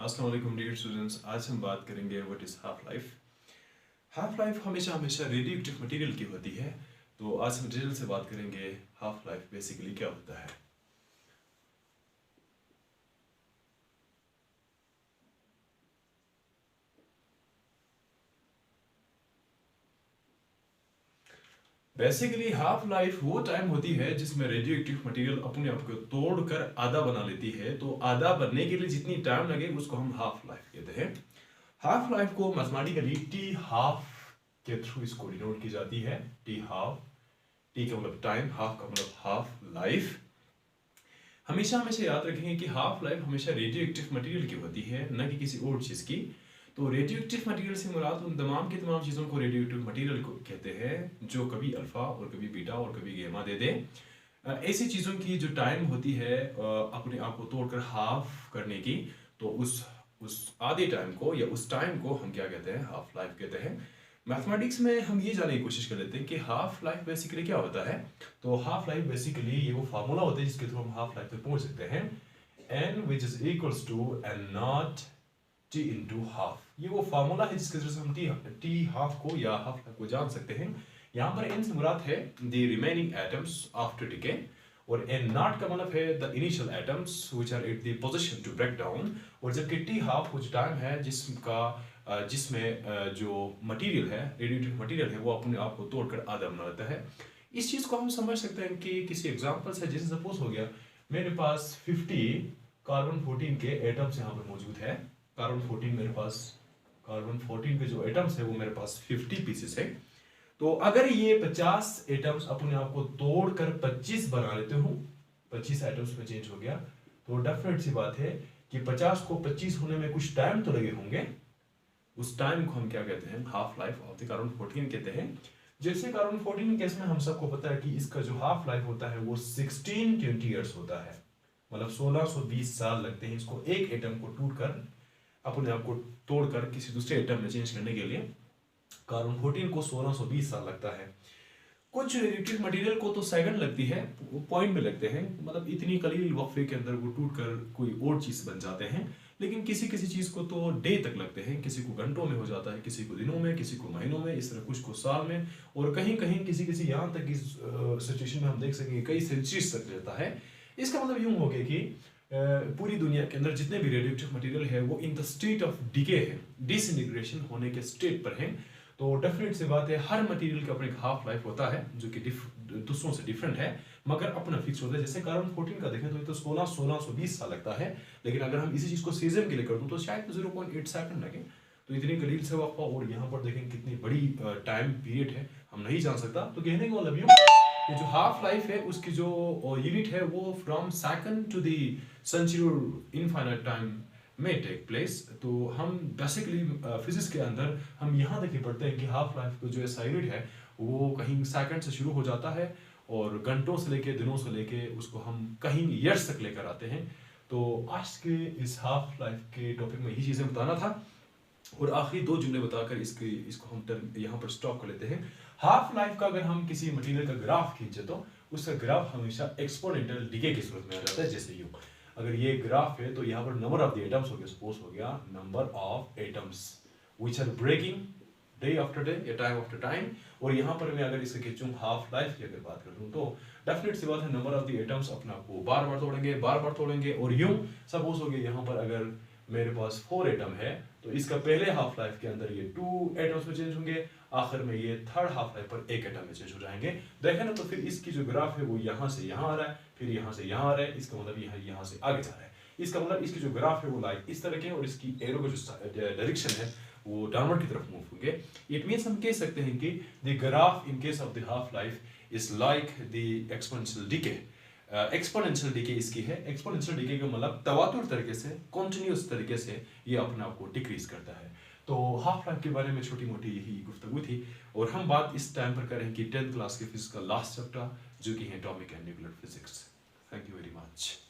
अस्सलाम वालेकुम dear students. आज हम बात करेंगे what is half life. Half life हमेशा हमेशा रेडियो एक्टिव मटेरियल की होती है। तो आज हम डिटेल से बात करेंगे हाफ लाइफ बेसिकली क्या होता है। बेसिकली हाफ लाइफ वो टाइम होती है जिसमें रेडियो एक्टिव मटेरियल अपने आप को तोड़कर आधा बना लेती है। तो आधा बनने के लिए जितनी टाइम लगे उसको हम हाफ लाइफ कहते हैं। हाफ लाइफ को मैथमेटिकली टी हाफ के थ्रू इसको डिनोट की जाती है। टी हाफ, टी का मतलब टाइम, हाफ का मतलब हाफ लाइफ। हमेशा हमेशा याद रखेंगे कि हाफ लाइफ हमेशा रेडियो एक्टिव मटेरियल की होती है, न कि किसी और चीज़ की। तो रेडियो एक्टिव मटेरियल से मुराद उन तमाम की तमाम चीज़ों को रेडियो एक्टिव मटेरियल को कहते हैं जो कभी अल्फा और कभी बीटा और कभी गेमा दे दे। ऐसी चीज़ों की जो टाइम होती है अपने आप को तोड़कर हाफ करने की, तो उस आधे टाइम को या उस टाइम को हम क्या कहते हैं, हाफ लाइफ कहते हैं। मैथमेटिक्स में हम ये जानने की कोशिश कर लेते हैं कि हाफ लाइफ बेसिकली क्या होता है। तो हाफ लाइफ बेसिकली ये वो फार्मूला होता है जिसके थ्रू हम हाफ लाइफ पे पहुंच सकते हैं। n which is equals to n naught t into half. ये वो फार्मूला है जिसके थ्रू से हम t हाफ को या हाफ लाइफ को जान सकते हैं। यहाँ पर n से मुराद है the remaining atoms after decay, और n नॉट का मतलब है the initial atoms which are at the position to break down. और जबकि t हाफ कुछ टाइम है जिसमें जो मटेरियल है, रेडियोएक्टिव मटेरियल है, वो अपने आप को तोड़कर आधा बना लेता है। इस चीज़ को हम समझ सकते हैं कि किसी एग्जांपल से, जैसे सपोज हो गया मेरे पास 50 कार्बन 14 के एटम्स यहाँ पर मौजूद है। कार्बन 14 मेरे पास, कार्बन 14 के जो एटम्स है वो मेरे पास 50 पीसेस है। तो अगर ये 50 एटम्स अपने आप को तोड़कर 25 बना लेते हो, 25 एटम्स में चेंज हो गया, तो डेफिनेट सी बात है कि 50 को 25 होने में कुछ टाइम तो लगे होंगे। उस टाइम को हम क्या कहते हैं, half life of the carbon 14 कहते हैं। जैसे कार्बन 14 केस में हम सबको पता है कि इसका जो हाफ लाइफ होता है वो 1620 ईयर्स होता है, मतलब 1620 साल लगते हैं इसको एक एटम को टूटकर अपने आप को तोड़कर किसी दूसरे एटम में चेंज करने के लिए। कार्बन 14 को 1620 साल लगता है। कुछ रेडियोएक्टिव मटेरियल को तो सेकंड लगती है, वो पॉइंट में लगते हैं, मतलब इतनी कलील वक्फे के अंदर वो टूटकर कोई और चीज़ बन जाते हैं। लेकिन किसी किसी चीज़ को तो डे तक लगते हैं, किसी को घंटों में हो जाता है, किसी को दिनों में, किसी को महीनों में, इस तरह कुछ को साल में, और कहीं कहीं किसी किसी यहाँ तक इस सिचुएशन में हम देख सकेंगे कई सेंचुरीज तक रहता है। इसका मतलब यूँ हो गया कि पूरी दुनिया के अंदर जितने भी रेडियोएक्टिव मटेरियल है वो in the state of decay है, डिसइंटीग्रेशन होने के स्टेट पर है। तो डेफिनेट सी बात है हर मटेरियल का अपना एक हाफ लाइफ होता है जो कि दूसरों से डिफरेंट है, मगर अपना फिक्स होता है। जैसे कार्बन 14 का देखें तो ये तो 1620 साल लगता है, लेकिन अगर हम इसी चीज़ को सीजन के लिए कर दूं तो शायद 0.8 सेकंड लगे। तो इतनी कलील से वक्फा, और यहाँ पर देखें कितनी बड़ी टाइम पीरियड है, हम नहीं जान सकता। तो कहने का मतलब ये जो हाफ लाइफ है उसकी जो यूनिट है वो from second to the century infinite time में टेक प्लेस। तो हम बेसिकली फिजिक्स के अंदर हम यहाँ तक ही पढ़ते हैं कि हाफ लाइफ को जो ऐसा यूनिट है वो कहीं सेकंड से शुरू हो जाता है और घंटों से लेके दिनों से लेके उसको हम कहीं ईयर्स तक लेकर आते हैं। तो आज के इस हाफ लाइफ के टॉपिक में यही चीज़ें बताना था, और आखिरी दो जुमले बताकर इसको हम यहाँ पर स्टॉप कर लेते हैं। हाफ लाइफ का अगर हम किसी मटेरियल का ग्राफ खींचे तो उसका ग्राफ हमेशा एक्सपोनेंशियल डिके की सूरत में आ जाता है। जैसे यूँ अगर ये ग्राफ है तो यहाँ पर नंबर ऑफ द एटम्स हो गया, सपोज हो गया number of atoms which are breaking day after day या टाइम आफ्टर टाइम। और यहाँ पर मैं अगर इसे खींचूं हाफ लाइफ की अगर बात करूँ तो डेफिनेट सी बात है नंबर ऑफ द एटम्स अपने आप को बार बार तोड़ेंगे, बार बार तोड़ेंगे। और यूं सपोज हो गया यहाँ पर अगर मेरे पास 4 एटम है तो इसका पहले हाफ लाइफ के अंदर ये 2 एटम्स में चेंज होंगे, आखिर में ये थर्ड हाफ लाइफ पर 1 एटम में चेंज हो जाएंगे। देखें ना, तो फिर इसकी जो ग्राफ है वो यहाँ से यहाँ आ रहा है, फिर यहाँ से यहाँ आ रहा है, इसका मतलब यहाँ से आगे जा रहा है। इसका मतलब इसकी जो ग्राफ है वो लाइक इस तरह के, और इसकी एरो का जो डायरेक्शन है वो डाउनवर्ड की तरफ मूव होंगे। इट मींस हम कह सकते हैं कि the graph in case of the half life is like the exponential decay. Exponential decay इसकी है। एक्सपोनेंशियल डिके का मतलब तवातुर तरीके से, कॉन्टिन्यूस तरीके से ये अपने आप को डिक्रीज करता है। तो हाफ लाइफ के बारे में छोटी मोटी यही गुफ्तगू थी, और हम बात इस टाइम पर करें कि 10th क्लास के फिजिक्स का लास्ट चैप्टर जो कि है atomic and nuclear physics. Thank you very much.